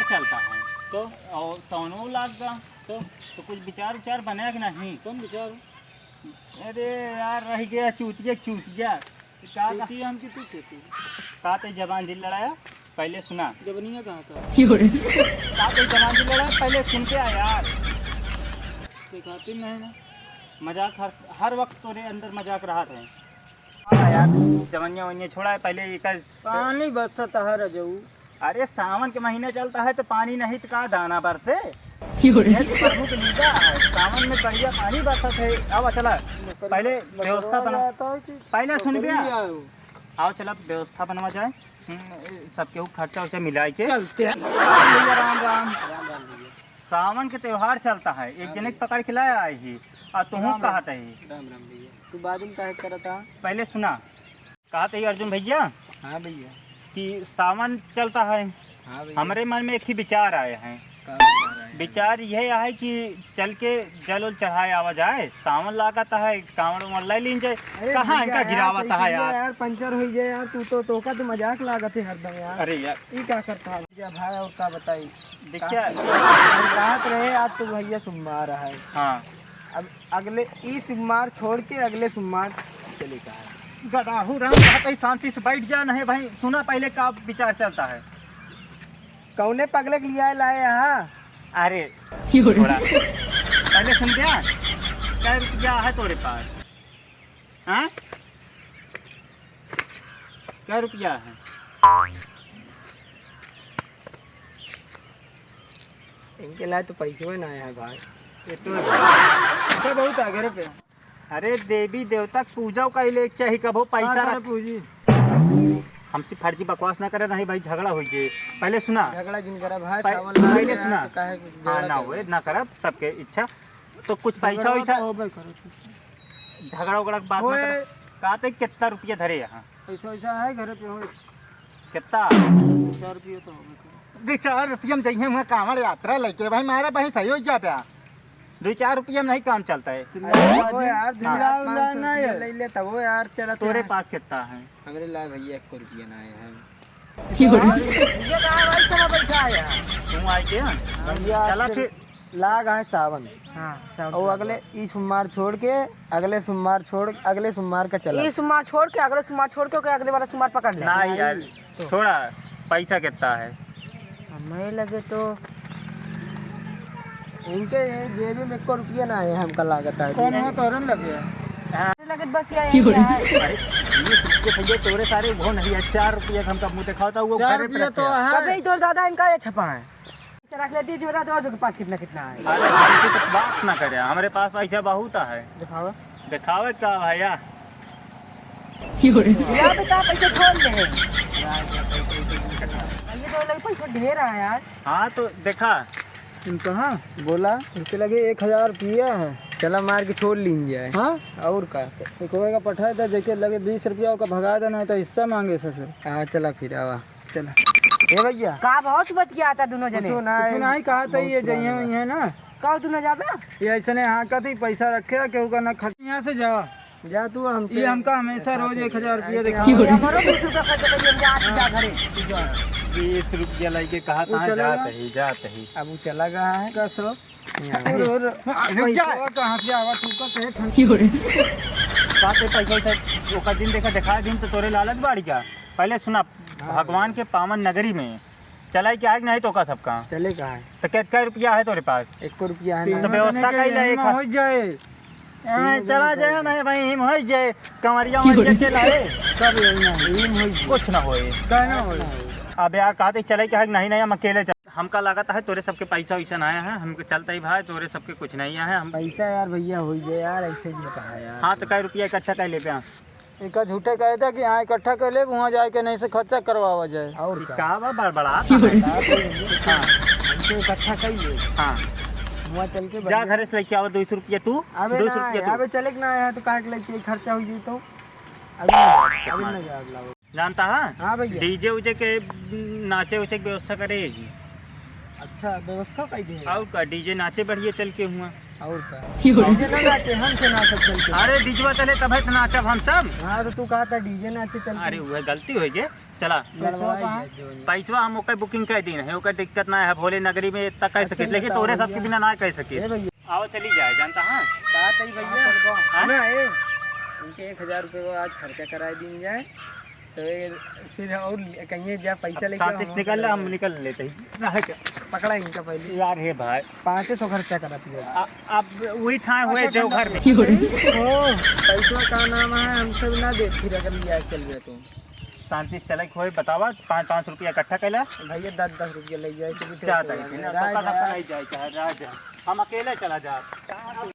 चलता है तो और सोनू लाग गया तो कुछ विचार विचार बने कि नहीं? कौन विचार? अरे यार रह गया चूतिया चूतिया खेती हम की तू खेती का ते जबान दिल लड़ाया पहले सुना। जबनिया कहाँ था? का ते जबान दिल लड़ाया पहले सुन के आ यार। दिखाती नहीं ना। मजाक हर वक्त तोरे अंदर मजाक रहा था। हाँ यार जवनिया वनिया छोड़ा है पहले एक। पानी बरसता है रजऊ। अरे सावन के महीने चलता है तो पानी नहीं तो कहाँ दाना बरसे। प्रमुख लीजा है सावन में बढ़िया पानी बरसत है। अब चला पहले व्यवस्था बना, पहले सुन गया आओ चला व्यवस्था बनवा जाए। सबके खर्चा उर्चा मिला के चलते हैं। राम राम सावन के त्योहार चलता है एक जने के पकड़ के लाया आई ही और तुम कहत है। राम राम भैया तू बाद में काहे करता? पहले सुना कहते ही अर्जुन भैया हाँ भैया कि सावन चलता है। हाँ भैया हमारे मन में एक ही विचार आए हैं। विचार यह है कि चल के जल उल चढ़ाए आवा जाए। सावन लागता है कांवड़ उमड़ ले लीन जाए। कहाँ इनका गिरावता है यार पंचर हो जाए यार। तू तो मजाक लागत है हरदम यार। अरे यार ये क्या करता है भैया भाई और का बताई देखिए रात रहे आज तो भैया सोमवार है। हाँ अब अगले ई सोमवार छोड़ के अगले सोमवार चलेगा है। गदाहू राम कहते ही शांति से बैठ जा। नहीं भाई सुना पहले का विचार चलता है। कौने पगले के लिए लाए यहाँ? अरे थोड़ा पहले सुन गया क्या रुपया है तोरे पास? हाँ क्या रुपया है? इनके लाए तो पैसे ही ना आए हैं भाई। ये तो अच्छा बहुत आगे रे पे। अरे देवी देवता की पूजा का ले चाहिए कभो पैसा हाँ, रख। पूजी हमसे फर्जी बकवास ना करे नहीं भाई झगड़ा हो जाए। पहले सुना झगड़ा जिन करा भाई पहले सुना तो काहे हाँ ना हुए ना करब सबके इच्छा तो कुछ पैसा वैसा झगड़ा उगड़ा की बात ना कर। कहते कितना रुपया धरे यहाँ? पैसा वैसा है घर पे हो कितना 4 रुपये तो होगा। 2-4 रुपया में जाइए मैं कांवड़ यात्रा लेके भाई मारा भाई सही हो जा पाया। 2-4 रुपया में नहीं काम चलता है। वो यार झूला उला ना ले ले तब वो यार चला तोरे पास कितना है? हमरे लाए भैया 1 रुपया ना आए हैं। ये कहाँ भाई साला बैठा है यार? तुम आई के भैया चला फिर लाग है सावन। हाँ और अगले ई सोमवार छोड़ के अगले सोमवार का चला। ये सोमवार छोड़ के अगले सोमवार छोड़ के अगले वाला सोमवार पकड़ ले। नहीं यार छोड़ा पैसा कितना है? हमें लगे तो इनके जेब में 1 रुपया ना आए हमका लागत है। कौन हो तोरन लगे? लगे बस यही है। अरे 20 रुपये तोरे सारे वो नहीं है। 4 रुपया हमका मुँह दिखाओ था वो 4 घरे पे रुपया तो रखे हैं। है। कभी तो दादा इनका ये छपा है रख लेती जो बता दो पास कितना कितना है। अरे भाई की तो बात ना करे हमारे पास पैसा बहुत है। दिखाओ दिखावे का भैया यहाँ पे पैसे छोड़ दे। ये तो लगे पैसा ढेर है यार। हाँ तो देखा कहाँ बोला इनके लगे 1000 रुपया है। चला मार के छोड़ लीन जाए। हाँ और का एक का पठा था जैसे लगे 20 रुपया का भगा देना तो हिस्सा मांगे ससुर। हाँ चला फिर आवा चला ए भैया का बहुत बतिया आता दोनों जने। कुछ नहीं कहा था ये जइया है ना का दोनों जाबे ये ऐसे ने हाँ का थी पैसा रखे केहू का ना खा। यहाँ से जा तू हमसे ये हमका हमेशा रोज 1000 रुपया दिखा। हमारो 20 रुपया खर्च करिए हम जा घरे 20 रुपया लेके कहा था जाते ही अब वो चला गया है का सब कहाँ से आवा तू पैसा दिन देखा दिखा दिन तो तोरे लालच बाड़ी का। पहले सुना भगवान के पावन नगरी में चलाई के आग नहीं तो का सबका चले कहाँ है तो कितना रुपया है तोरे पास? 1 रुपया है तो व्यवस्था का हो जाए चला जाए नहीं भाई हिम हो जाए कंवरिया के लाए सब यही कुछ ना होए कहना हो। अब यार कहते चले क्या नहीं नहीं हम अकेले हमका लागत है तोरे सबके पैसा वैसा आया है हमको चलता ही भाई तोरे सबके कुछ नहीं है। हम पैसा यार भैया हो जाए यार ऐसे ही कहा यार। हाँ तो कई रुपया इकट्ठा कर ले पे एक झूठे कहे था कि यहाँ इकट्ठा कर ले वहाँ जाके नहीं से खर्चा करवावा जाए और का बड़बड़ा इकट्ठा कर ले। हाँ वहाँ चल के जा घरे से लेके आओ 200 रुपया तू 200 रुपया अबे चले ना आया तो कहा लेके खर्चा हो जाए तो अभी ना जा जानता है। हाँ भैया डीजे उजे के नाचे उचे की व्यवस्था करेगी। अच्छा व्यवस्था कर दे और का डीजे नाचे बढ़िया चल के हुआ और का डीजे ना नाचे, हम से नाचब चल के। अरे डीजवा चले तब तो नाचब हम सब। हाँ तो तू कहा था डीजे नाचे चल के। अरे वह गलती हो गई, चला पैसवा हम ओकर बुकिंग कर दी है, ओकर दिक्कत ना है, भोले नगरी में इतना कह सके, लेकिन तोरे सबके बिना ना कह सके। ए भैया आओ चली जाए, जानता हाँ कहा था भैया हाँ? ना ए उनके 1000 रुपये को आज खर्चा करा दी जाए, तो फिर और कहीं जा पैसा लेके शांति से निकल, हम निकल लेते ही। पकड़ा इनका पहले यार हे भाई 500 खर्चा करा दिया। अब वही ठाए हुए देवघर में। पैसा का नाम है, हम सब ना दे, फिर अगर लिया चल गया तुम शांति से चले खोए, बतावा 500 रुपया इकट्ठा कैला भैया 10-10 रुपया ले जाए, जाता है, हम अकेले चला जा।